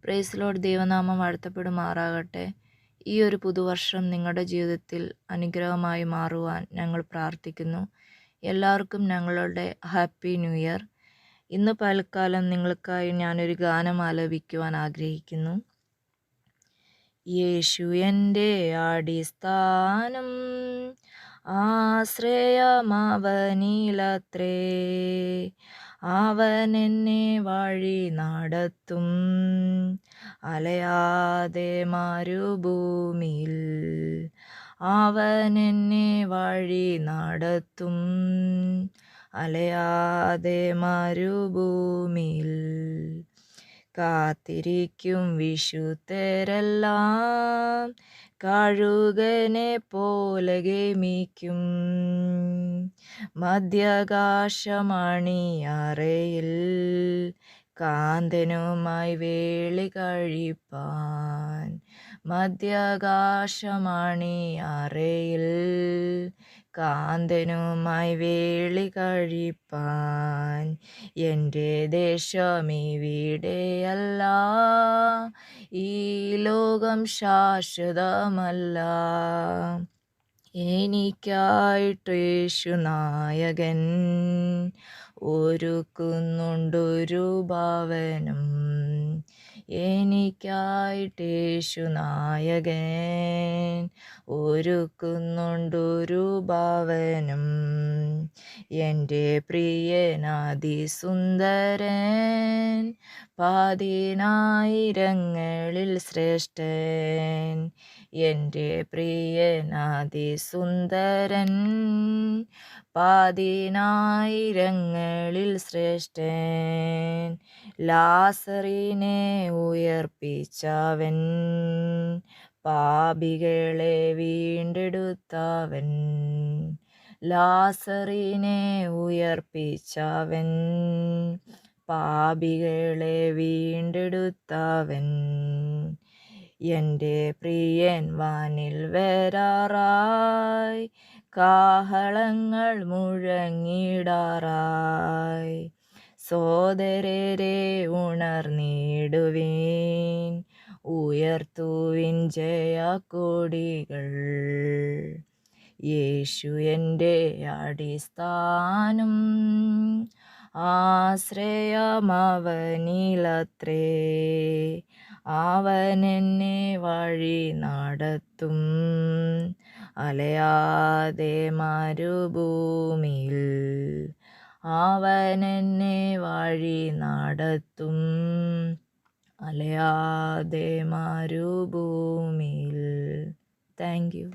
Praise Lord. ദൈവനാമം വാഴ്ത്തപ്പെടുമാറാകട്ടെ. ഈ ഒരു പുതുവർഷം നിങ്ങളുടെ ജീവിതത്തിൽ അനുഗ്രഹമായി മാറുവാൻ ഞങ്ങൾ പ്രാർത്ഥിക്കുന്നു. എല്ലാവർക്കും ഞങ്ങളുടെ ഹാപ്പി ന്യൂ ഇയർ. ഇന്ന് പൽക്കാലം നിങ്ങൾക്കായി ഞാനൊരു ഗാനം ആലപിക്കുവാൻ ആഗ്രഹിക്കുന്നു. യേശു എൻ്റെ അടിസ്ഥാനം, ആശ്രയമവനിലത്രേ. അവൻ എന്നെ വഴി നടത്തും, അലയാതെ മരുഭൂമിയിൽ. അവൻ എന്നെ വഴി നടത്തും, അലയാതെ മരുഭൂമിയിൽ. കാത്തിരിക്കും വിശുദ്ധരെല്ലാം കഴുകനെ പോലെ ഗമിക്കും. മധ്യാകാശമണിയറയിൽ കാന്തനുമായി വേളി കഴിപ്പാൻ. മധ്യാകാശമണിയറയിൽ കാന്തനുമായി വേളി കഴിപ്പാൻ. എൻ്റെ ദേശമിവിടെയല്ല, ഈ ലോകം ശാശ്വതമല്ല. എനിക്കായിട്ട് യേശുനായകൻ ഒരുക്കുന്നുണ്ടൊരു ഭവനം. എനിക്കായിട്ട് യേശുനായകൻ ഒരുക്കുന്നുണ്ടൊരു ഭവനം. എൻ്റെ പ്രിയനാതിസുന്ദരൻ, പതിനായിരങ്ങളിൽ ശ്രേഷ്ഠൻ. എൻ്റെ പ്രിയനാതിസുന്ദരൻ, പതിനായിരങ്ങളിൽ ശ്രേഷ്ഠൻ. ലാസറിനെ ഉയർപ്പിച്ചവൻ, പാപികളെ വീണ്ടെടുത്തവൻ. ലാസറിനെ ഉയർപ്പിച്ചവൻ, പാപികളെ വീണ്ടെടുത്തവൻ. എൻ്റെ പ്രിയൻ വാനിൽ വരാറായി, കാഹളങ്ങൾ മുഴങ്ങിടാറായി. സോദരരെ ഉണർന്നിടുവിൻ, ഉയർത്തുവിൻ ജയക്കൊടികൾ. യേശു എൻ്റെ അടിസ്ഥാനം, ആശ്രയമവനിലത്രേ. അവൻ എന്നെ വഴി നടത്തും, അലയാതെ മരുഭൂമിയിൽ. അവൻ എന്നെ വഴി നടത്തും, അലയാതെ മരുഭൂമിയിൽ. Thank you.